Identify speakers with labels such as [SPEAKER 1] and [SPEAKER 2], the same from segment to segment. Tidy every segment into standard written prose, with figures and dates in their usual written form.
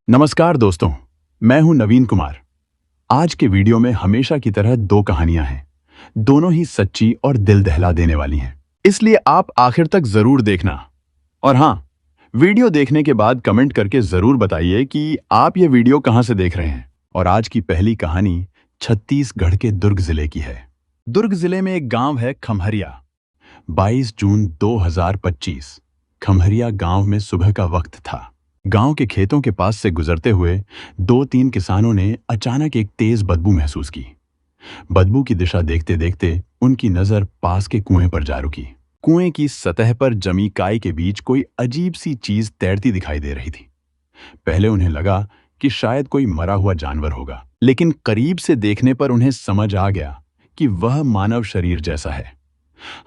[SPEAKER 1] नमस्कार दोस्तों, मैं हूं नवीन कुमार। आज के वीडियो में हमेशा की तरह दो कहानियां हैं, दोनों ही सच्ची और दिल दहला देने वाली हैं। इसलिए आप आखिर तक जरूर देखना। और हाँ, वीडियो देखने के बाद कमेंट करके जरूर बताइए कि आप ये वीडियो कहां से देख रहे हैं। और आज की पहली कहानी छत्तीसगढ़ के दुर्ग जिले की है। दुर्ग जिले में एक गांव है खमहरिया। 22 जून 2025 खमहरिया गांव में सुबह का वक्त था। गांव के खेतों के पास से गुजरते हुए दो तीन किसानों ने अचानक एक तेज बदबू महसूस की। बदबू की दिशा देखते देखते उनकी नजर पास के कुएं पर जा रुकी। कुएं की सतह पर जमी काई के बीच कोई अजीब सी चीज तैरती दिखाई दे रही थी। पहले उन्हें लगा कि शायद कोई मरा हुआ जानवर होगा, लेकिन करीब से देखने पर उन्हें समझ आ गया कि वह मानव शरीर जैसा है।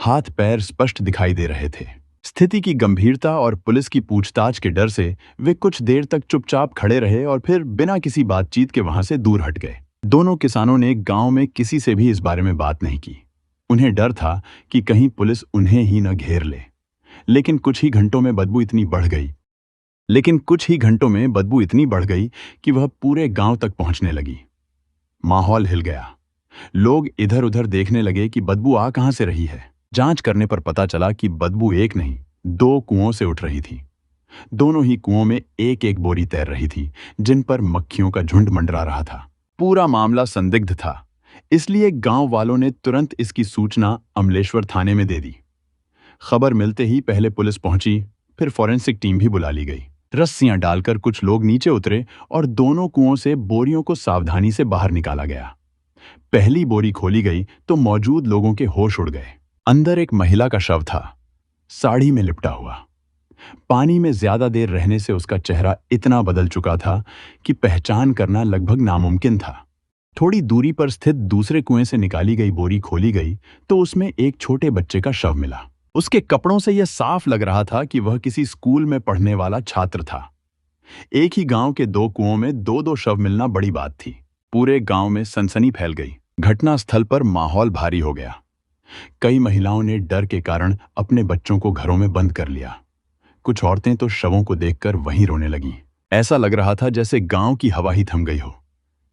[SPEAKER 1] हाथ पैर स्पष्ट दिखाई दे रहे थे। स्थिति की गंभीरता और पुलिस की पूछताछ के डर से वे कुछ देर तक चुपचाप खड़े रहे और फिर बिना किसी बातचीत के वहां से दूर हट गए। दोनों किसानों ने गांव में किसी से भी इस बारे में बात नहीं की। उन्हें डर था कि कहीं पुलिस उन्हें ही न घेर ले। लेकिन कुछ ही घंटों में बदबू इतनी बढ़ गई कि वह पूरे गांव तक पहुंचने लगी। माहौल हिल गया। लोग इधर उधर देखने लगे कि बदबू आ कहां से रही है। जांच करने पर पता चला कि बदबू एक नहीं, दो कुओं से उठ रही थी। दोनों ही कुओं में एक एक बोरी तैर रही थी, जिन पर मक्खियों का झुंड मंडरा रहा था। पूरा मामला संदिग्ध था, इसलिए गांव वालों ने तुरंत इसकी सूचना अमलेश्वर थाने में दे दी। खबर मिलते ही पहले पुलिस पहुंची, फिर फॉरेंसिक टीम भी बुला ली गई। रस्सियां डालकर कुछ लोग नीचे उतरे और दोनों कुओं से बोरियों को सावधानी से बाहर निकाला गया। पहली बोरी खोली गई तो मौजूद लोगों के होश उड़ गए। अंदर एक महिला का शव था, साड़ी में लिपटा हुआ। पानी में ज्यादा देर रहने से उसका चेहरा इतना बदल चुका था कि पहचान करना लगभग नामुमकिन था। थोड़ी दूरी पर स्थित दूसरे कुएं से निकाली गई बोरी खोली गई तो उसमें एक छोटे बच्चे का शव मिला। उसके कपड़ों से यह साफ लग रहा था कि वह किसी स्कूल में पढ़ने वाला छात्र था। एक ही गांव के दो कुओं में दो दो शव मिलना बड़ी बात थी। पूरे गांव में सनसनी फैल गई। घटनास्थल पर माहौल भारी हो गया। कई महिलाओं ने डर के कारण अपने बच्चों को घरों में बंद कर लिया। कुछ औरतें तो शवों को देखकर वहीं रोने लगीं। ऐसा लग रहा था जैसे गांव की हवा ही थम गई हो।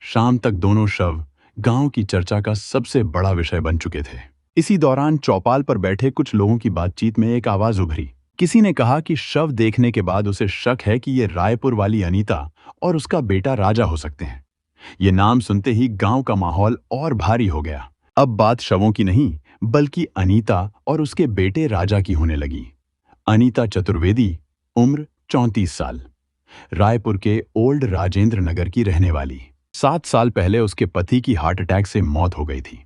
[SPEAKER 1] शाम तक दोनों शव गांव की चर्चा का सबसे बड़ा विषय बन चुके थे। इसी दौरान चौपाल पर बैठे कुछ लोगों की बातचीत में एक आवाज उभरी। किसी ने कहा कि शव देखने के बाद उसे शक है कि ये रायपुर वाली अनीता और उसका बेटा राजा हो सकते हैं। ये नाम सुनते ही गांव का माहौल और भारी हो गया। अब बात शवों की नहीं, बल्कि अनीता और उसके बेटे राजा की होने लगी। अनीता चतुर्वेदी, उम्र 34 साल, रायपुर के ओल्ड राजेंद्र नगर की रहने वाली। 7 साल पहले उसके पति की हार्ट अटैक से मौत हो गई थी।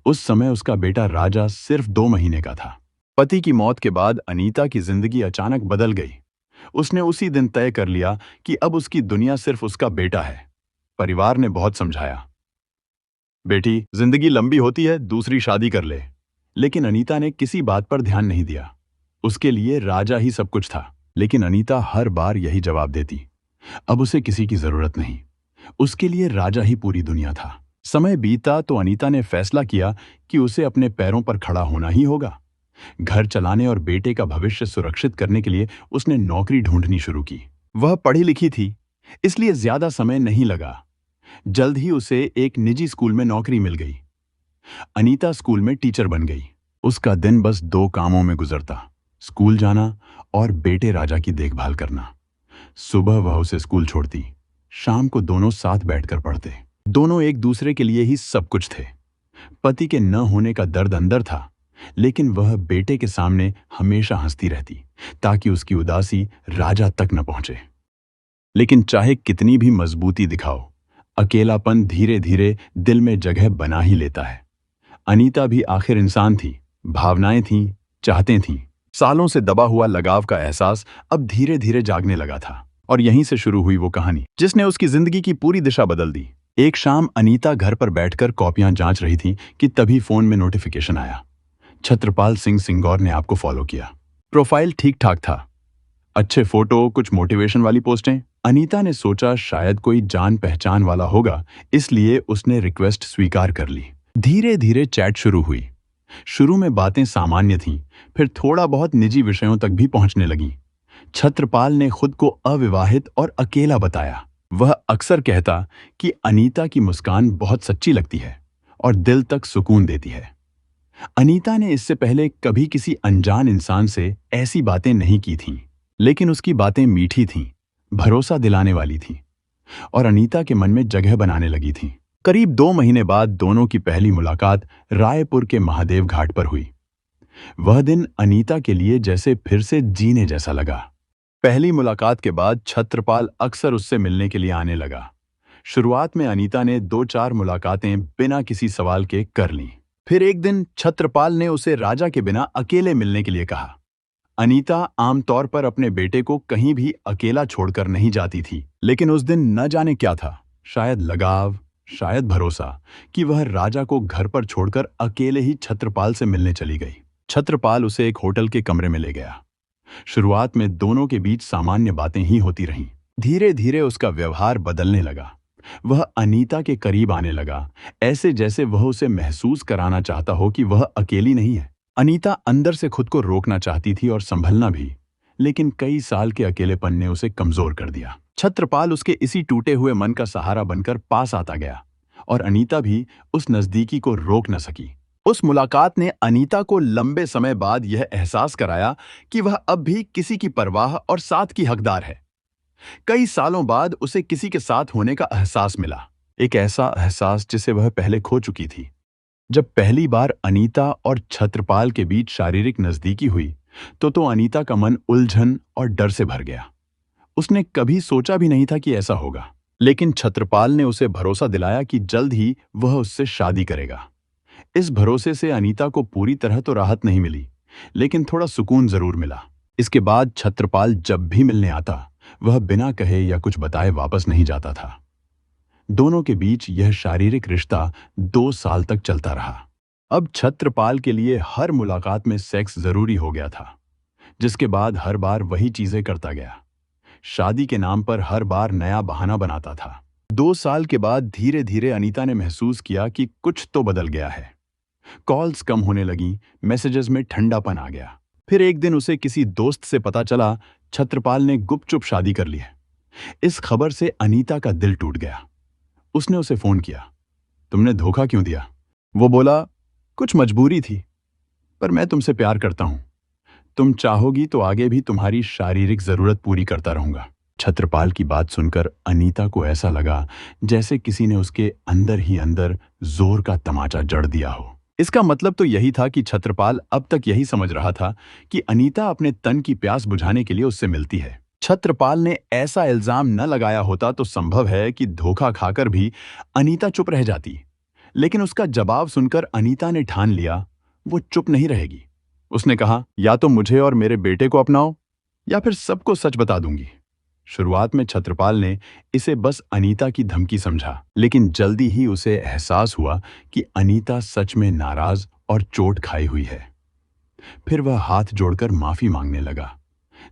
[SPEAKER 1] उस समय उसका बेटा राजा सिर्फ 2 महीने का था। पति की मौत के बाद अनीता की जिंदगी अचानक बदल गई। उसने उसी दिन तय कर लिया कि अब उसकी दुनिया सिर्फ उसका बेटा है। परिवार ने बहुत समझाया, बेटी, जिंदगी लंबी होती है, दूसरी शादी कर ले। लेकिन अनीता ने किसी बात पर ध्यान नहीं दिया। उसके लिए राजा ही सब कुछ था। लेकिन अनीता हर बार यही जवाब देती, अब उसे किसी की जरूरत नहीं, उसके लिए राजा ही पूरी दुनिया था। समय बीता तो अनीता ने फैसला किया कि उसे अपने पैरों पर खड़ा होना ही होगा। घर चलाने और बेटे का भविष्य सुरक्षित करने के लिए उसने नौकरी ढूंढनी शुरू की। वह पढ़ी लिखी थी, इसलिए ज्यादा समय नहीं लगा। जल्द ही उसे एक निजी स्कूल में नौकरी मिल गई। अनीता स्कूल में टीचर बन गई। उसका दिन बस 2 कामों में गुजरता, स्कूल जाना और बेटे राजा की देखभाल करना। सुबह वह उसे स्कूल छोड़ती, शाम को दोनों साथ बैठकर पढ़ते। दोनों एक दूसरे के लिए ही सब कुछ थे। पति के न होने का दर्द अंदर था, लेकिन वह बेटे के सामने हमेशा हंसती रहती ताकि उसकी उदासी राजा तक न पहुंचे। लेकिन चाहे कितनी भी मजबूती दिखाओ, अकेलापन धीरे धीरे दिल में जगह बना ही लेता है। अनीता भी आखिर इंसान थी, भावनाएं थीं, चाहतें थीं। सालों से दबा हुआ लगाव का एहसास अब धीरे धीरे जागने लगा था। और यहीं से शुरू हुई वो कहानी जिसने उसकी जिंदगी की पूरी दिशा बदल दी। एक शाम अनीता घर पर बैठकर कॉपियां जांच रही थी कि तभी फोन में नोटिफिकेशन आया। छत्रपाल सिंह सिंगौर ने आपको फॉलो किया। प्रोफाइल ठीक ठाक था, अच्छे फोटो, कुछ मोटिवेशन वाली पोस्टें। अनीता ने सोचा शायद कोई जान पहचान वाला होगा, इसलिए उसने रिक्वेस्ट स्वीकार कर ली। धीरे धीरे चैट शुरू हुई। शुरू में बातें सामान्य थीं, फिर थोड़ा बहुत निजी विषयों तक भी पहुंचने लगीं। छत्रपाल ने खुद को अविवाहित और अकेला बताया। वह अक्सर कहता कि अनीता की मुस्कान बहुत सच्ची लगती है और दिल तक सुकून देती है। अनीता ने इससे पहले कभी किसी अनजान इंसान से ऐसी बातें नहीं की थीं, लेकिन उसकी बातें मीठी थीं, भरोसा दिलाने वाली थीं और अनीता के मन में जगह बनाने लगी थीं। करीब 2 महीने बाद दोनों की पहली मुलाकात रायपुर के महादेव घाट पर हुई। वह दिन अनीता के लिए जैसे फिर से जीने जैसा लगा। पहली मुलाकात के बाद छत्रपाल अक्सर उससे मिलने के लिए आने लगा। शुरुआत में अनीता ने 2-4 मुलाकातें बिना किसी सवाल के कर लीं। फिर एक दिन छत्रपाल ने उसे राजा के बिना अकेले मिलने के लिए कहा। अनीता आमतौर पर अपने बेटे को कहीं भी अकेला छोड़कर नहीं जाती थी, लेकिन उस दिन न जाने क्या था, शायद लगाव, शायद भरोसा, कि वह राजा को घर पर छोड़कर अकेले ही छत्रपाल से मिलने चली गई। छत्रपाल उसे एक होटल के कमरे में ले गया। शुरुआत में दोनों के बीच सामान्य बातें ही होती रहीं। धीरे धीरे उसका व्यवहार बदलने लगा। वह अनीता के करीब आने लगा, ऐसे जैसे वह उसे महसूस कराना चाहता हो कि वह अकेली नहीं है। अनीता अंदर से खुद को रोकना चाहती थी और संभलना भी, लेकिन कई साल के अकेलेपन ने उसे कमजोर कर दिया। छत्रपाल उसके इसी टूटे हुए मन का सहारा बनकर पास आता गया और अनीता भी उस नजदीकी को रोक न सकी। उस मुलाकात ने अनीता को लंबे समय बाद यह एहसास कराया कि वह अब भी किसी की परवाह और साथ की हकदार है। कई सालों बाद उसे किसी के साथ होने का एहसास मिला, एक ऐसा एहसास जिसे वह पहले खो चुकी थी। जब पहली बार अनीता और छत्रपाल के बीच शारीरिक नजदीकी हुई, तो अनीता का मन उलझन और डर से भर गया। उसने कभी सोचा भी नहीं था कि ऐसा होगा, लेकिन छत्रपाल ने उसे भरोसा दिलाया कि जल्द ही वह उससे शादी करेगा। इस भरोसे से अनीता को पूरी तरह तो राहत नहीं मिली, लेकिन थोड़ा सुकून जरूर मिला। इसके बाद छत्रपाल जब भी मिलने आता, वह बिना कहे या कुछ बताए वापस नहीं जाता था। दोनों के बीच यह शारीरिक रिश्ता 2 साल तक चलता रहा। अब छत्रपाल के लिए हर मुलाकात में सेक्स जरूरी हो गया था, जिसके बाद हर बार वही चीजें करता गया। शादी के नाम पर हर बार नया बहाना बनाता था। 2 साल के बाद धीरे धीरे अनीता ने महसूस किया कि कुछ तो बदल गया है। कॉल्स कम होने लगी, मैसेजेस में ठंडापन आ गया। फिर एक दिन उसे किसी दोस्त से पता चला छत्रपाल ने गुपचुप शादी कर ली है। इस खबर से अनीता का दिल टूट गया। उसने उसे फोन किया, तुमने धोखा क्यों दिया? वो बोला, कुछ मजबूरी थी, पर मैं तुमसे प्यार करता हूं। तुम चाहोगी तो आगे भी तुम्हारी शारीरिक जरूरत पूरी करता रहूंगा। छत्रपाल की बात सुनकर अनीता को ऐसा लगा जैसे किसी ने उसके अंदर ही अंदर जोर का तमाचा जड़ दिया हो। इसका मतलब तो यही था कि छत्रपाल अब तक यही समझ रहा था कि अनीता अपने तन की प्यास बुझाने के लिए उससे मिलती है। छत्रपाल ने ऐसा इल्जाम न लगाया होता तो संभव है कि धोखा खाकर भी अनीता चुप रह जाती, लेकिन उसका जवाब सुनकर अनीता ने ठान लिया वो चुप नहीं रहेगी। उसने कहा, या तो मुझे और मेरे बेटे को अपनाओ या फिर सबको सच बता दूंगी। शुरुआत में छत्रपाल ने इसे बस अनीता की धमकी समझा, लेकिन जल्दी ही उसे एहसास हुआ कि अनीता सच में नाराज और चोट खाई हुई है। फिर वह हाथ जोड़कर माफी मांगने लगा,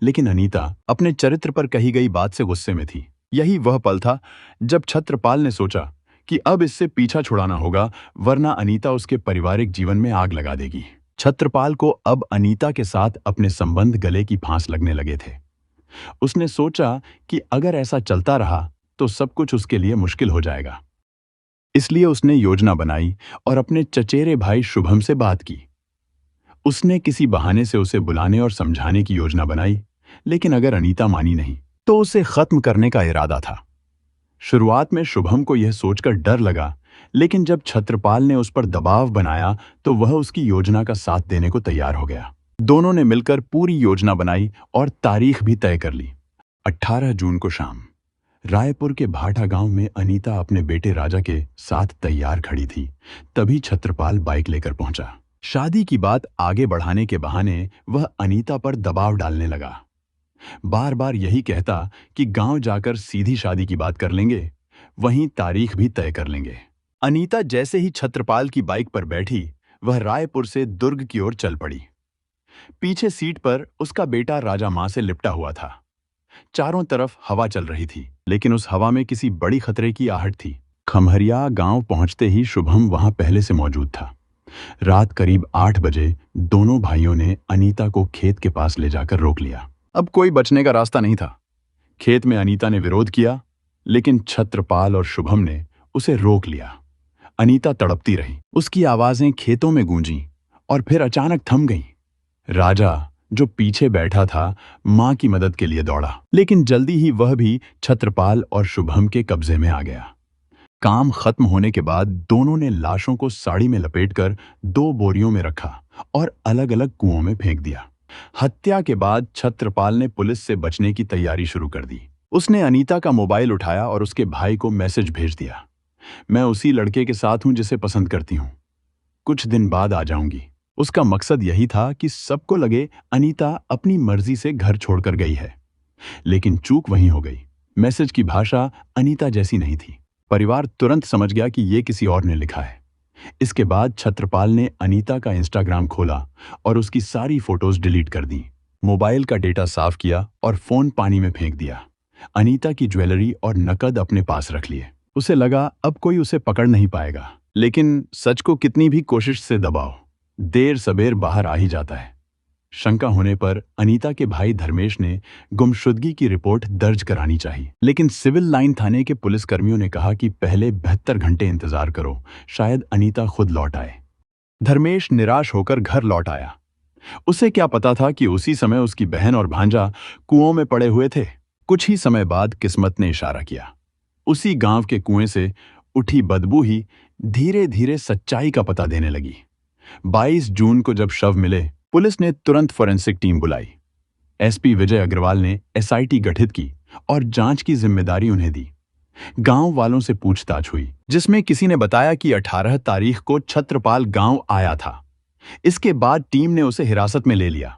[SPEAKER 1] लेकिन अनीता अपने चरित्र पर कही गई बात से गुस्से में थी। यही वह पल था जब छत्रपाल ने सोचा कि अब इससे पीछा छुड़ाना होगा, वरना अनीता उसके पारिवारिक जीवन में आग लगा देगी। छत्रपाल को अब अनीता के साथ अपने संबंध गले की फांस लगने लगे थे। उसने सोचा कि अगर ऐसा चलता रहा तो सब कुछ उसके लिए मुश्किल हो जाएगा। इसलिए उसने योजना बनाई और अपने चचेरे भाई शुभम से बात की। उसने किसी बहाने से उसे बुलाने और समझाने की योजना बनाई, लेकिन अगर अनीता मानी नहीं तो उसे खत्म करने का इरादा था। शुरुआत में शुभम को यह सोचकर डर लगा, लेकिन जब छत्रपाल ने उस पर दबाव बनाया तो वह उसकी योजना का साथ देने को तैयार हो गया। दोनों ने मिलकर पूरी योजना बनाई और तारीख भी तय कर ली। 18 जून को शाम रायपुर के भाटा गांव में अनीता अपने बेटे राजा के साथ तैयार खड़ी थी। तभी छत्रपाल बाइक लेकर पहुंचा। शादी की बात आगे बढ़ाने के बहाने वह अनीता पर दबाव डालने लगा। बार बार यही कहता कि गांव जाकर सीधी शादी की बात कर लेंगे, वहीं तारीख भी तय कर लेंगे। अनीता जैसे ही छत्रपाल की बाइक पर बैठी, वह रायपुर से दुर्ग की ओर चल पड़ी। पीछे सीट पर उसका बेटा राजा मां से लिपटा हुआ था। चारों तरफ हवा चल रही थी, लेकिन उस हवा में किसी बड़ी खतरे की आहट थी। खमहरिया गांव पहुंचते ही शुभम वहां पहले से मौजूद था। रात करीब 8 बजे दोनों भाइयों ने अनीता को खेत के पास ले जाकर रोक लिया। अब कोई बचने का रास्ता नहीं था। खेत में अनीता ने विरोध किया, लेकिन छत्रपाल और शुभम ने उसे रोक लिया। अनीता तड़पती रही, उसकी आवाजें खेतों में गूंजीं और फिर अचानक थम गईं। राजा, जो पीछे बैठा था, मां की मदद के लिए दौड़ा, लेकिन जल्दी ही वह भी छत्रपाल और शुभम के कब्जे में आ गया। काम खत्म होने के बाद दोनों ने लाशों को साड़ी में लपेटकर 2 बोरियों में रखा और अलग अलग कुओं में फेंक दिया। हत्या के बाद छत्रपाल ने पुलिस से बचने की तैयारी शुरू कर दी। उसने अनीता का मोबाइल उठाया और उसके भाई को मैसेज भेज दिया, मैं उसी लड़के के साथ हूं जिसे पसंद करती हूं, कुछ दिन बाद आ जाऊंगी। उसका मकसद यही था कि सबको लगे अनीता अपनी मर्जी से घर छोड़कर गई है। लेकिन चूक वहीं हो गई। मैसेज की भाषा अनीता जैसी नहीं थी। परिवार तुरंत समझ गया कि ये किसी और ने लिखा है। इसके बाद छत्रपाल ने अनीता का इंस्टाग्राम खोला और उसकी सारी फोटोज डिलीट कर दी। मोबाइल का डेटा साफ किया और फोन पानी में फेंक दिया। अनीता की ज्वेलरी और नकद अपने पास रख लिए। उसे लगा अब कोई उसे पकड़ नहीं पाएगा, लेकिन सच को कितनी भी कोशिश से दबाओ, देर सबेर बाहर आ ही जाता है। शंका होने पर अनीता के भाई धर्मेश ने गुमशुदगी की रिपोर्ट दर्ज करानी चाहिए, लेकिन सिविल लाइन थाने के पुलिसकर्मियों ने कहा कि पहले 72 घंटे इंतजार करो, शायद अनीता खुद लौट आए। धर्मेश निराश होकर घर लौट आया। उसे क्या पता था कि उसी समय उसकी बहन और भांजा कुओं में पड़े हुए थे। कुछ ही समय बाद किस्मत ने इशारा किया। उसी गांव के कुएं से उठी बदबू ही धीरे धीरे सच्चाई का पता देने लगी। 22 जून को जब शव मिले, पुलिस ने तुरंत फोरेंसिक टीम बुलाई। एसपी विजय अग्रवाल ने एसआईटी गठित की और जांच की जिम्मेदारी उन्हें दी। गांव वालों से पूछताछ हुई, जिसमें किसी ने बताया कि 18 तारीख को छत्रपाल गांव आया था। इसके बाद टीम ने उसे हिरासत में ले लिया।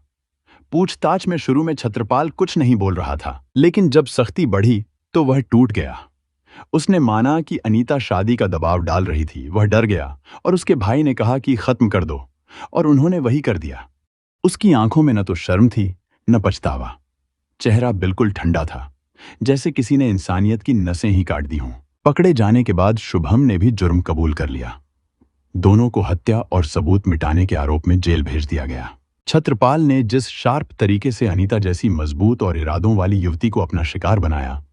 [SPEAKER 1] पूछताछ में शुरू में छत्रपाल कुछ नहीं बोल रहा था, लेकिन जब सख्ती बढ़ी तो वह टूट गया। उसने माना कि अनीता शादी का दबाव डाल रही थी। वह डर गया और उसके भाई ने कहा कि खत्म कर दो, और उन्होंने वही कर दिया। उसकी आंखों में न तो शर्म थी न पछतावा। चेहरा बिल्कुल ठंडा था, जैसे किसी ने इंसानियत की नसें ही काट दी हों। पकड़े जाने के बाद शुभम ने भी जुर्म कबूल कर लिया। दोनों को हत्या और सबूत मिटाने के आरोप में जेल भेज दिया गया। छत्रपाल ने जिस शार्प तरीके से अनीता जैसी मजबूत और इरादों वाली युवती को अपना शिकार बनाया,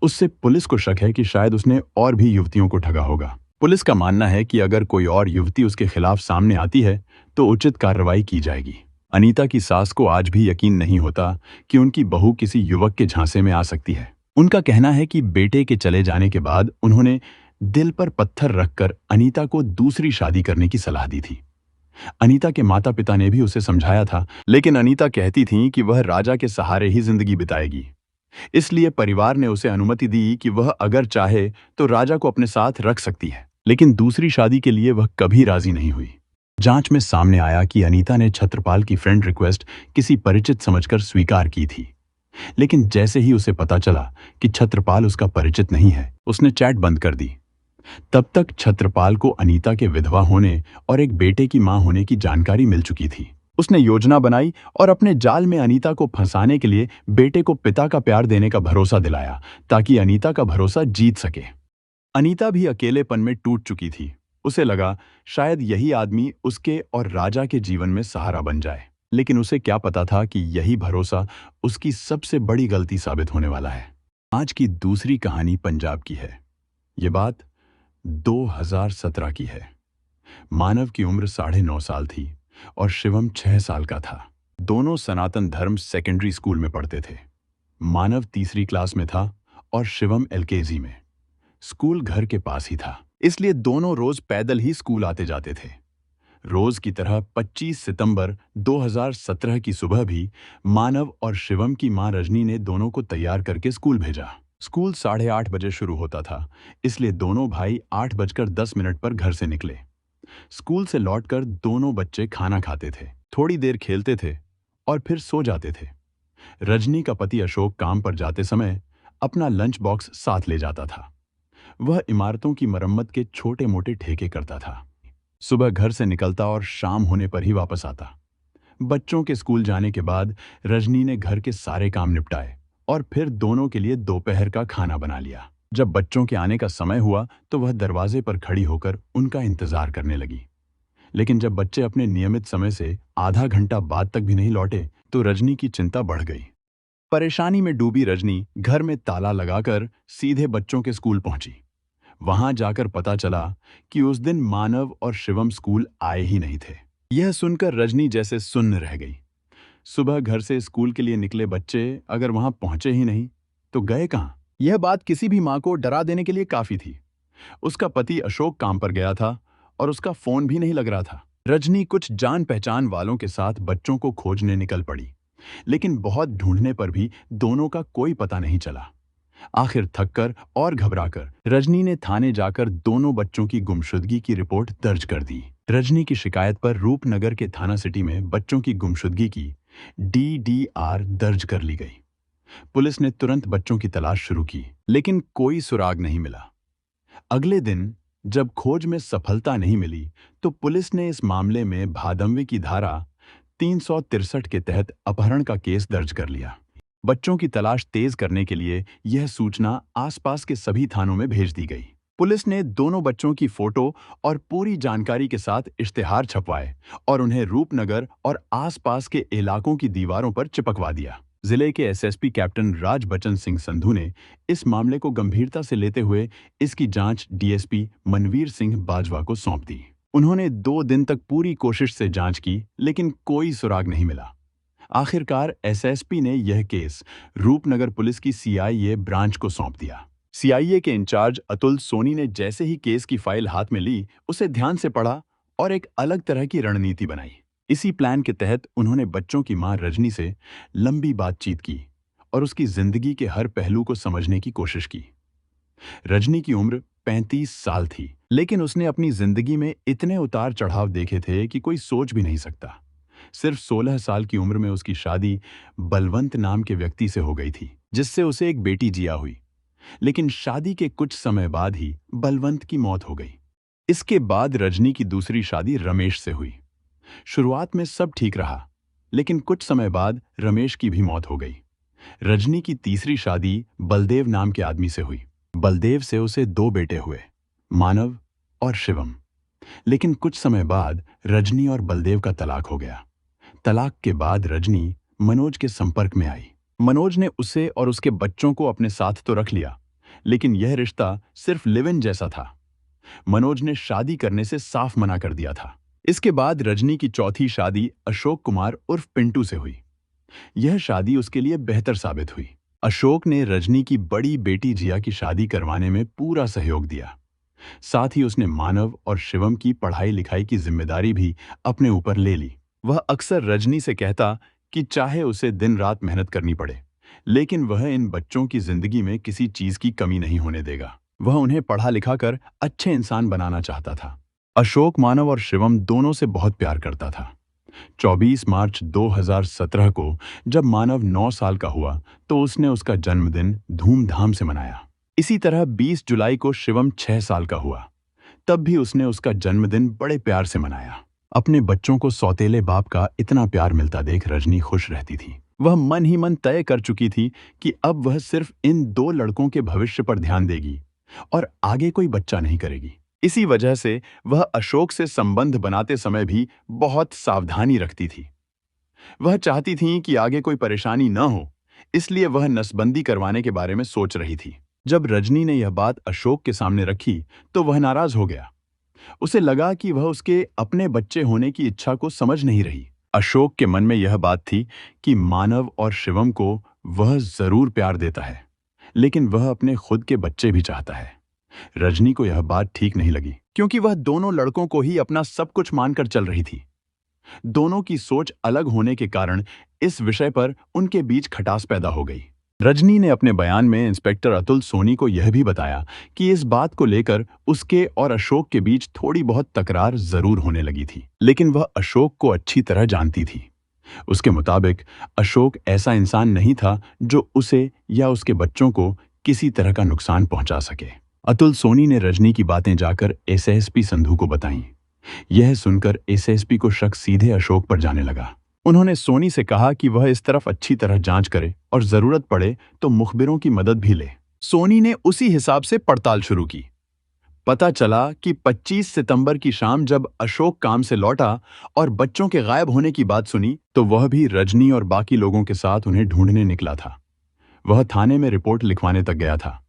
[SPEAKER 1] उससे पुलिस को शक है कि शायद उसने और भी युवतियों को ठगा होगा। पुलिस का मानना है कि अगर कोई और युवती उसके खिलाफ सामने आती है तो उचित कार्रवाई की जाएगी। अनीता की सास को आज भी यकीन नहीं होता कि उनकी बहू किसी युवक के झांसे में आ सकती है। उनका कहना है कि बेटे के चले जाने के बाद उन्होंने दिल पर पत्थर रखकर अनीता को दूसरी शादी करने की सलाह दी थी। अनीता के माता पिता ने भी उसे समझाया था, लेकिन अनीता कहती थी कि वह राजा के सहारे ही जिंदगी बिताएगी। इसलिए परिवार ने उसे अनुमति दी कि वह अगर चाहे तो राजा को अपने साथ रख सकती है, लेकिन दूसरी शादी के लिए वह कभी राजी नहीं हुई। जांच में सामने आया कि अनीता ने छत्रपाल की फ्रेंड रिक्वेस्ट किसी परिचित समझकर स्वीकार की थी, लेकिन जैसे ही उसे पता चला कि छत्रपाल उसका परिचित नहीं है, उसने चैट बंद कर दी। तब तक छत्रपाल को अनीता के विधवा होने और एक बेटे की मां होने की जानकारी मिल चुकी थी। उसने योजना बनाई और अपने जाल में अनीता को फंसाने के लिए बेटे को पिता का प्यार देने का भरोसा दिलाया, ताकि अनीता का भरोसा जीत सके। अनीता भी अकेलेपन में टूट चुकी थी। उसे लगा शायद यही आदमी उसके और राजा के जीवन में सहारा बन जाए, लेकिन उसे क्या पता था कि यही भरोसा उसकी सबसे बड़ी गलती साबित होने वाला है। आज की दूसरी कहानी पंजाब की है। ये बात 2017 की है। मानव की उम्र 9.5 साल थी और शिवम 6 साल का था। दोनों सनातन धर्म सेकेंडरी स्कूल में पढ़ते थे। मानव तीसरी क्लास में था और शिवम एलकेजी में। स्कूल घर के पास ही था, इसलिए दोनों रोज पैदल ही स्कूल आते जाते थे। रोज की तरह 25 सितंबर 2017 की सुबह भी मानव और शिवम की मां रजनी ने दोनों को तैयार करके स्कूल भेजा। स्कूल 8:30 बजे शुरू होता था, इसलिए दोनों भाई 8:10 पर घर से निकले। स्कूल से लौटकर दोनों बच्चे खाना खाते थे, थोड़ी देर खेलते थे और फिर सो जाते थे। रजनी का पति अशोक काम पर जाते समय अपना लंच बॉक्स साथ ले जाता था। वह इमारतों की मरम्मत के छोटे मोटे ठेके करता था। सुबह घर से निकलता और शाम होने पर ही वापस आता। बच्चों के स्कूल जाने के बाद रजनी ने घर के सारे काम निपटाए और फिर दोनों के लिए दोपहर का खाना बना लिया। जब बच्चों के आने का समय हुआ तो वह दरवाजे पर खड़ी होकर उनका इंतजार करने लगी। लेकिन जब बच्चे अपने नियमित समय से आधा घंटा बाद तक भी नहीं लौटे तो रजनी की चिंता बढ़ गई। परेशानी में डूबी रजनी घर में ताला लगाकर सीधे बच्चों के स्कूल पहुंची। वहां जाकर पता चला कि उस दिन मानव और शिवम स्कूल आए ही नहीं थे। यह सुनकर रजनी जैसे सुन्न रह गई। सुबह घर से स्कूल के लिए निकले बच्चे अगर वहां पहुंचे ही नहीं तो गए कहां? यह बात किसी भी मां को डरा देने के लिए काफी थी। उसका पति अशोक काम पर गया था और उसका फोन भी नहीं लग रहा था। रजनी कुछ जान पहचान वालों के साथ बच्चों को खोजने निकल पड़ी, लेकिन बहुत ढूंढने पर भी दोनों का कोई पता नहीं चला। आखिर थककर और घबराकर रजनी ने थाने जाकर दोनों बच्चों की गुमशुदगी की रिपोर्ट दर्ज कर दी। रजनी की शिकायत पर रूपनगर के थाना सिटी में बच्चों की गुमशुदगी की DDR दर्ज कर ली गई। पुलिस ने तुरंत बच्चों की तलाश शुरू की, लेकिन कोई सुराग नहीं मिला। अगले दिन जब खोज में सफलता नहीं मिली तो पुलिस ने इस मामले में भादंवे की धारा 363 के तहत अपहरण का केस दर्ज कर लिया। बच्चों की तलाश तेज करने के लिए यह सूचना आसपास के सभी थानों में भेज दी गई। पुलिस ने दोनों बच्चों की फोटो और पूरी जानकारी के साथ इश्तिहार छपवाए और उन्हें रूपनगर और आसपास के इलाकों की दीवारों पर चिपकवा दिया। जिले के SSP कैप्टन राजबचन सिंह संधू ने इस मामले को गंभीरता से लेते हुए इसकी जांच DSP मनवीर सिंह बाजवा को सौंप दी। उन्होंने 2 दिन तक पूरी कोशिश से जांच की, लेकिन कोई सुराग नहीं मिला। आखिरकार SSP ने यह केस रूपनगर पुलिस की CIA ब्रांच को सौंप दिया। CIA के इंचार्ज अतुल सोनी ने जैसे ही केस की फाइल हाथ में ली, उसे ध्यान से पढ़ा और एक अलग तरह की रणनीति बनाई। इसी प्लान के तहत उन्होंने बच्चों की मां रजनी से लंबी बातचीत की और उसकी जिंदगी के हर पहलू को समझने की कोशिश की। रजनी की उम्र 35 साल थी, लेकिन उसने अपनी जिंदगी में इतने उतार चढ़ाव देखे थे कि कोई सोच भी नहीं सकता। सिर्फ 16 साल की उम्र में उसकी शादी बलवंत नाम के व्यक्ति से हो गई थी, जिससे उसे एक बेटी जिया हुई। लेकिन शादी के कुछ समय बाद ही बलवंत की मौत हो गई। इसके बाद रजनी की दूसरी शादी रमेश से हुई। शुरुआत में सब ठीक रहा, लेकिन कुछ समय बाद रमेश की भी मौत हो गई। रजनी की तीसरी शादी बलदेव नाम के आदमी से हुई। बलदेव से उसे 2 बेटे हुए, मानव और शिवम। लेकिन कुछ समय बाद रजनी और बलदेव का तलाक हो गया। तलाक के बाद रजनी मनोज के संपर्क में आई। मनोज ने उसे और उसके बच्चों को अपने साथ तो रख लिया, लेकिन यह रिश्ता सिर्फ लिव इन जैसा था। मनोज ने शादी करने से साफ मना कर दिया था। इसके बाद रजनी की चौथी शादी अशोक कुमार उर्फ पिंटू से हुई। यह शादी उसके लिए बेहतर साबित हुई। अशोक ने रजनी की बड़ी बेटी जिया की शादी करवाने में पूरा सहयोग दिया। साथ ही उसने मानव और शिवम की पढ़ाई लिखाई की जिम्मेदारी भी अपने ऊपर ले ली। वह अक्सर रजनी से कहता कि चाहे उसे दिन रात मेहनत करनी पड़े, लेकिन वह इन बच्चों की जिंदगी में किसी चीज की कमी नहीं होने देगा। वह उन्हें पढ़ा लिखा कर अच्छे इंसान बनाना चाहता था। अशोक मानव और शिवम दोनों से बहुत प्यार करता था। 24 मार्च 2017 को जब मानव 9 साल का हुआ तो उसने उसका जन्मदिन धूमधाम से मनाया। इसी तरह 20 जुलाई को शिवम 6 साल का हुआ, तब भी उसने उसका जन्मदिन बड़े प्यार से मनाया। अपने बच्चों को सौतेले बाप का इतना प्यार मिलता देख रजनी खुश रहती थी। वह मन ही मन तय कर चुकी थी कि अब वह सिर्फ इन 2 लड़कों के भविष्य पर ध्यान देगी और आगे कोई बच्चा नहीं करेगी। इसी वजह से वह अशोक से संबंध बनाते समय भी बहुत सावधानी रखती थी। वह चाहती थी कि आगे कोई परेशानी न हो, इसलिए वह नसबंदी करवाने के बारे में सोच रही थी। जब रजनी ने यह बात अशोक के सामने रखी तो वह नाराज हो गया। उसे लगा कि वह उसके अपने बच्चे होने की इच्छा को समझ नहीं रही। अशोक के मन में यह बात थी कि मानव और शिवम को वह जरूर प्यार देता है, लेकिन वह अपने खुद के बच्चे भी चाहता है। रजनी को यह बात ठीक नहीं लगी, क्योंकि वह दोनों लड़कों को ही अपना सब कुछ मानकर चल रही थी। दोनों की सोच अलग होने के कारण इस विषय पर उनके बीच खटास पैदा हो गई। रजनी ने अपने बयान में इंस्पेक्टर अतुल सोनी को यह भी बताया कि इस बात को लेकर उसके और अशोक के बीच थोड़ी बहुत तकरार जरूर होने लगी थी, लेकिन वह अशोक को अच्छी तरह जानती थी। उसके मुताबिक अशोक ऐसा इंसान नहीं था जो उसे या उसके बच्चों को किसी तरह का नुकसान पहुंचा सके। अतुल सोनी ने रजनी की बातें जाकर SSP संधू को बताईं। यह सुनकर SSP को शक सीधे अशोक पर जाने लगा। उन्होंने सोनी से कहा कि वह इस तरफ अच्छी तरह जांच करे और जरूरत पड़े तो मुखबिरों की मदद भी ले। सोनी ने उसी हिसाब से पड़ताल शुरू की। पता चला कि 25 सितंबर की शाम जब अशोक काम से लौटा और बच्चों के गायब होने की बात सुनी तो वह भी रजनी और बाकी लोगों के साथ उन्हें ढूंढने निकला था। वह थाने में रिपोर्ट लिखवाने तक गया था।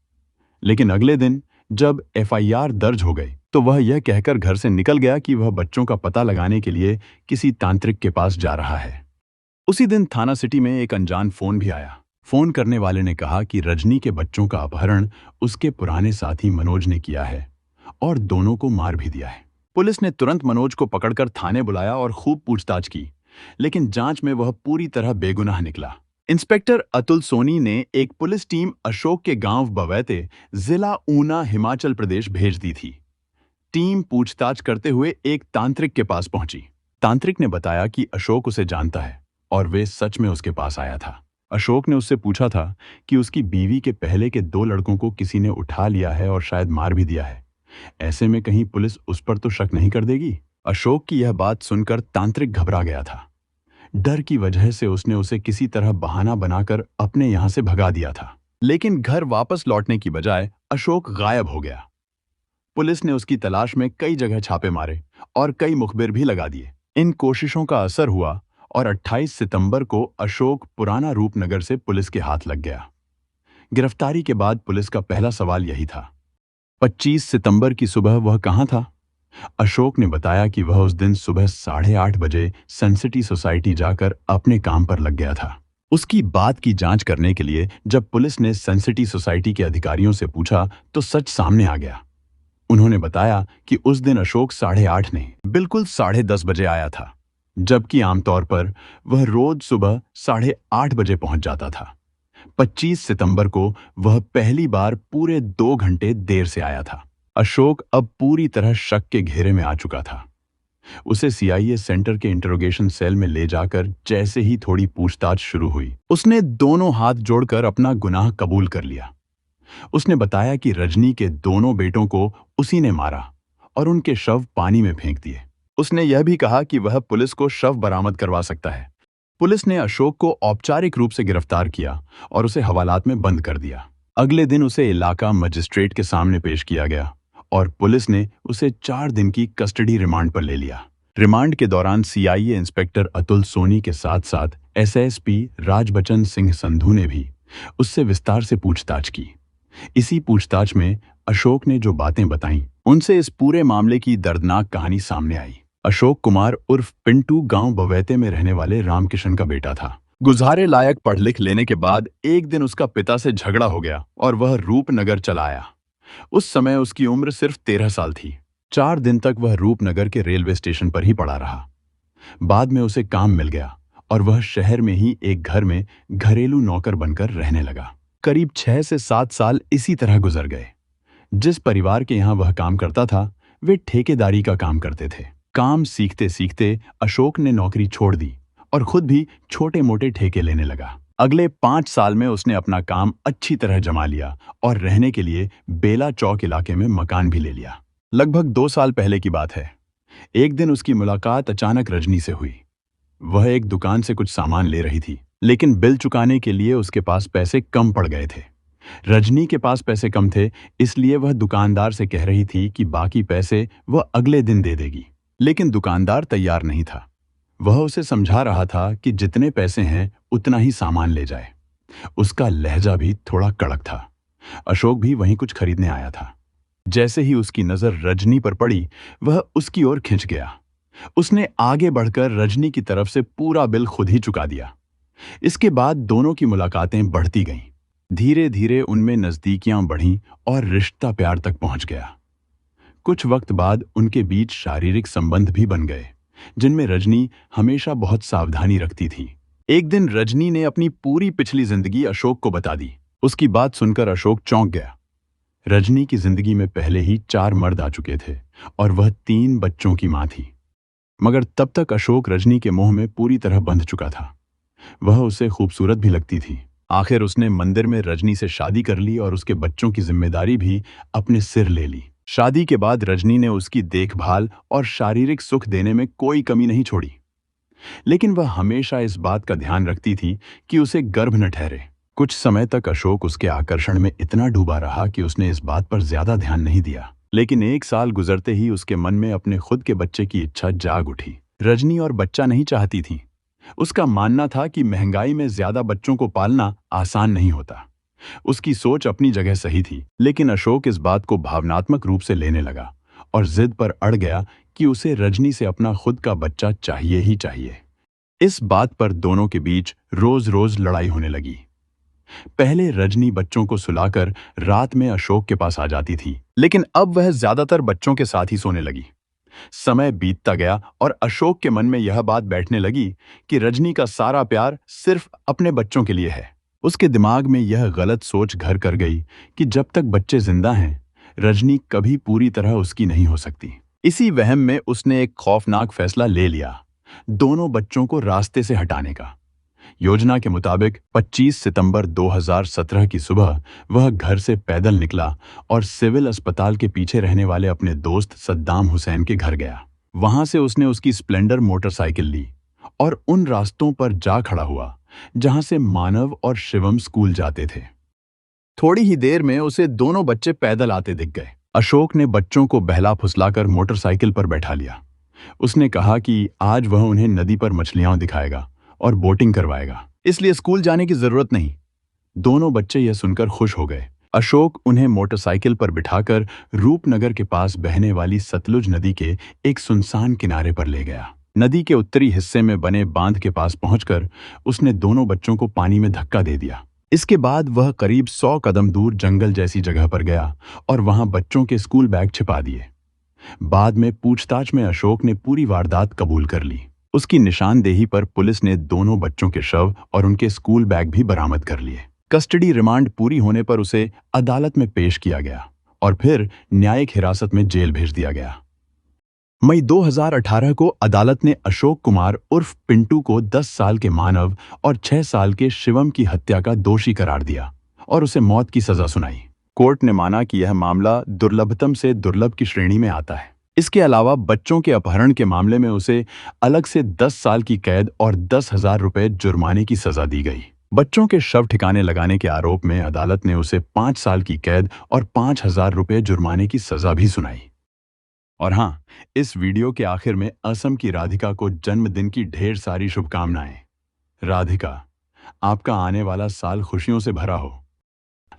[SPEAKER 1] लेकिन अगले दिन जब एफआईआर दर्ज हो गई तो वह यह कहकर घर से निकल गया कि वह बच्चों का पता लगाने के लिए किसी तांत्रिक के पास जा रहा है। उसी दिन थाना सिटी में एक अनजान फोन भी आया। फोन करने वाले ने कहा कि रजनी के बच्चों का अपहरण उसके पुराने साथी मनोज ने किया है और दोनों को मार भी दिया है। पुलिस ने तुरंत मनोज को पकड़कर थाने बुलाया और खूब पूछताछ की, लेकिन जांच में वह पूरी तरह बेगुनाह निकला। इंस्पेक्टर अतुल सोनी ने एक पुलिस टीम अशोक के गांव बवैते, जिला ऊना, हिमाचल प्रदेश भेज दी थी। टीम पूछताछ करते हुए एक तांत्रिक के पास पहुंची। तांत्रिक ने बताया कि अशोक उसे जानता है और वे सच में उसके पास आया था। अशोक ने उससे पूछा था कि उसकी बीवी के पहले के 2 लड़कों को किसी ने उठा लिया है और शायद मार भी दिया है। ऐसे में कहीं पुलिस उस पर तो शक नहीं कर देगी। अशोक की यह बात सुनकर तांत्रिक घबरा गया था। डर की वजह से उसने उसे किसी तरह बहाना बनाकर अपने यहां से भगा दिया था। लेकिन घर वापस लौटने की बजाय अशोक गायब हो गया। पुलिस ने उसकी तलाश में कई जगह छापे मारे और कई मुखबिर भी लगा दिए। इन कोशिशों का असर हुआ और 28 सितंबर को अशोक पुराना रूपनगर से पुलिस के हाथ लग गया। गिरफ्तारी के बाद पुलिस का पहला सवाल यही था। 25 सितंबर की सुबह वह कहां था? अशोक ने बताया कि वह उस दिन सुबह 8:30 बजे सनसिटी सोसाइटी जाकर अपने काम पर लग गया था। उसकी बात की जांच करने के लिए जब पुलिस ने सनसिटी सोसाइटी के अधिकारियों से पूछा तो सच सामने आ गया। उन्होंने बताया कि उस दिन अशोक 8:30 नहीं, बिल्कुल 10:30 बजे आया था, जबकि आमतौर पर वह रोज सुबह 8:30 बजे पहुंच जाता था। 25 सितंबर को वह पहली बार पूरे 2 घंटे देर से आया था। अशोक अब पूरी तरह शक के घेरे में आ चुका था। उसे सीआईए सेंटर के इंटरोगेशन सेल में ले जाकर जैसे ही थोड़ी पूछताछ शुरू हुई, उसने दोनों हाथ जोड़कर अपना गुनाह कबूल कर लिया। उसने बताया कि रजनी के दोनों बेटों को उसी ने मारा और उनके शव पानी में फेंक दिए। उसने यह भी कहा कि वह पुलिस को शव बरामद करवा सकता है। पुलिस ने अशोक को औपचारिक रूप से गिरफ्तार किया और उसे हवालात में बंद कर दिया। अगले दिन उसे इलाका मजिस्ट्रेट के सामने पेश किया गया और पुलिस ने उसे 4 दिन की कस्टडी रिमांड पर ले लिया। रिमांड के दौरान सीआईए इंस्पेक्टर अतुल सोनी के साथ साथ एसएसपी राजबचन सिंह संधू ने भी उससे विस्तार से पूछताछ की। इसी पूछताछ में अशोक ने जो बातें बताईं, उनसे इस पूरे मामले की दर्दनाक कहानी सामने आई। अशोक कुमार उर्फ पिंटू गांव बवैते में रहने वाले रामकिशन का बेटा था। गुजारे लायक पढ़ लिख लेने के बाद एक दिन उसका पिता से झगड़ा हो गया और वह रूपनगर चला आया। उस समय उसकी उम्र सिर्फ 13 साल थी। 4 दिन तक वह रूपनगर के रेलवे स्टेशन पर ही पड़ा रहा। बाद में उसे काम मिल गया और वह शहर में ही एक घर में घरेलू नौकर बनकर रहने लगा। करीब 6 से 7 साल इसी तरह गुजर गए। जिस परिवार के यहाँ वह काम करता था, वे ठेकेदारी का काम करते थे। काम सीखते सीखते अशोक ने नौकरी छोड़ दी और खुद भी छोटे मोटे ठेके लेने लगा। अगले 5 साल में उसने अपना काम अच्छी तरह जमा लिया और रहने के लिए बेला चौक इलाके में मकान भी ले लिया। लगभग 2 साल पहले की बात है। एक दिन उसकी मुलाकात अचानक रजनी से हुई। वह एक दुकान से कुछ सामान ले रही थी, लेकिन बिल चुकाने के लिए उसके पास पैसे कम पड़ गए थे। रजनी के पास पैसे कम थे, इसलिए वह दुकानदार से कह रही थी कि बाकी पैसे वह अगले दिन दे देगी। लेकिन दुकानदार तैयार नहीं था। वह उसे समझा रहा था कि जितने पैसे हैं उतना ही सामान ले जाए। उसका लहजा भी थोड़ा कड़क था। अशोक भी वहीं कुछ खरीदने आया था। जैसे ही उसकी नजर रजनी पर पड़ी, वह उसकी ओर खिंच गया। उसने आगे बढ़कर रजनी की तरफ से पूरा बिल खुद ही चुका दिया। इसके बाद दोनों की मुलाकातें बढ़ती गईं। धीरे धीरे उनमें नजदीकियां बढ़ीं और रिश्ता प्यार तक पहुंच गया। कुछ वक्त बाद उनके बीच शारीरिक संबंध भी बन गए, जिनमें रजनी हमेशा बहुत सावधानी रखती थी। एक दिन रजनी ने अपनी पूरी पिछली जिंदगी अशोक को बता दी। उसकी बात सुनकर अशोक चौंक गया। रजनी की जिंदगी में पहले ही 4 मर्द आ चुके थे और वह 3 बच्चों की मां थी। मगर तब तक अशोक रजनी के मोह में पूरी तरह बंध चुका था। वह उसे खूबसूरत भी लगती थी। आखिर उसने मंदिर में रजनी से शादी कर ली और उसके बच्चों की जिम्मेदारी भी अपने सिर ले ली। शादी के बाद रजनी ने उसकी देखभाल और शारीरिक सुख देने में कोई कमी नहीं छोड़ी, लेकिन वह हमेशा इस बात का ध्यान रखती थी कि उसे गर्भ न ठहरे। कुछ समय तक अशोक उसके आकर्षण में इतना डूबा रहा कि उसने इस बात पर ज्यादा ध्यान नहीं दिया। लेकिन 1 साल गुजरते ही उसके मन में अपने खुद के बच्चे की इच्छा जाग उठी। रजनी और बच्चा नहीं चाहती थी, उसका मानना था कि महंगाई में ज्यादा बच्चों को पालना आसान नहीं होता। उसकी सोच अपनी जगह सही थी, लेकिन अशोक इस बात को भावनात्मक रूप से लेने लगा और जिद पर अड़ गया कि उसे रजनी से अपना खुद का बच्चा चाहिए ही चाहिए। इस बात पर दोनों के बीच रोज रोज लड़ाई होने लगी। पहले रजनी बच्चों को सुलाकर रात में अशोक के पास आ जाती थी, लेकिन अब वह ज्यादातर बच्चों के साथ ही सोने लगी। समय बीतता गया और अशोक के मन में यह बात बैठने लगी कि रजनी का सारा प्यार सिर्फ अपने बच्चों के लिए है। उसके दिमाग में यह गलत सोच घर कर गई कि जब तक बच्चे जिंदा हैं, रजनी कभी पूरी तरह उसकी नहीं हो सकती। इसी वहम में उसने एक खौफनाक फैसला ले लिया, दोनों बच्चों को रास्ते से हटाने का। योजना के मुताबिक 25 सितंबर 2017 की सुबह वह घर से पैदल निकला और सिविल अस्पताल के पीछे रहने वाले अपने दोस्त सद्दाम हुसैन के घर गया। वहां से उसने उसकी स्प्लेंडर मोटरसाइकिल ली और उन रास्तों पर जा खड़ा हुआ जहां से मानव और शिवम स्कूल जाते थे। थोड़ी ही देर में उसे दोनों बच्चे पैदल आते दिख गए। अशोक ने बच्चों को बहला फुसलाकर मोटरसाइकिल पर बैठा लिया। उसने कहा कि आज वह उन्हें नदी पर मछलियां दिखाएगा और बोटिंग करवाएगा, इसलिए स्कूल जाने की जरूरत नहीं। दोनों बच्चे यह सुनकर खुश हो गए। अशोक उन्हें मोटरसाइकिल पर बिठाकर रूपनगर के पास बहने वाली सतलुज नदी के एक सुनसान किनारे पर ले गया। नदी के उत्तरी हिस्से में बने बांध के पास पहुंचकर उसने दोनों बच्चों को पानी में धक्का दे दिया। इसके बाद वह करीब 100 कदम दूर जंगल जैसी जगह पर गया और वहां बच्चों के स्कूल बैग छिपा दिए। बाद में पूछताछ में अशोक ने पूरी वारदात कबूल कर ली। उसकी निशानदेही पर पुलिस ने दोनों बच्चों के शव और उनके स्कूल बैग भी बरामद कर लिए। कस्टडी रिमांड पूरी होने पर उसे अदालत में पेश किया गया और फिर न्यायिक हिरासत में जेल भेज दिया गया। मई 2018 को अदालत ने अशोक कुमार उर्फ पिंटू को 10 साल के मानव और 6 साल के शिवम की हत्या का दोषी करार दिया और उसे मौत की सजा सुनाई। कोर्ट ने माना कि यह मामला दुर्लभतम से दुर्लभ की श्रेणी में आता है। इसके अलावा बच्चों के अपहरण के मामले में उसे अलग से 10 साल की कैद और 10,000 रुपए जुर्माने की सजा दी गई। बच्चों के शव ठिकाने लगाने के आरोप में अदालत ने उसे 5 साल की कैद और 5,000 रुपए जुर्माने की सजा भी सुनाई। और हाँ, इस वीडियो के आखिर में असम की राधिका को जन्मदिन की ढेर सारी शुभकामनाएं। राधिका, आपका आने वाला साल खुशियों से भरा हो।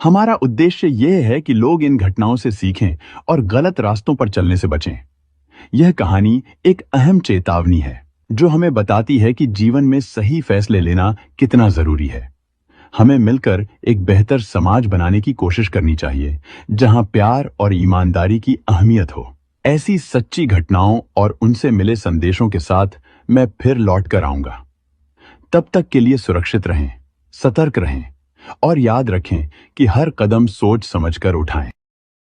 [SPEAKER 1] हमारा उद्देश्य यह है कि लोग इन घटनाओं से सीखें और गलत रास्तों पर चलने से बचें। यह कहानी एक अहम चेतावनी है जो हमें बताती है कि जीवन में सही फैसले लेना कितना जरूरी है। हमें मिलकर एक बेहतर समाज बनाने की कोशिश करनी चाहिए जहां प्यार और ईमानदारी की अहमियत हो। ऐसी सच्ची घटनाओं और उनसे मिले संदेशों के साथ मैं फिर लौट कर आऊंगा। तब तक के लिए सुरक्षित रहें, सतर्क रहें और याद रखें कि हर कदम सोच समझकर उठाएं।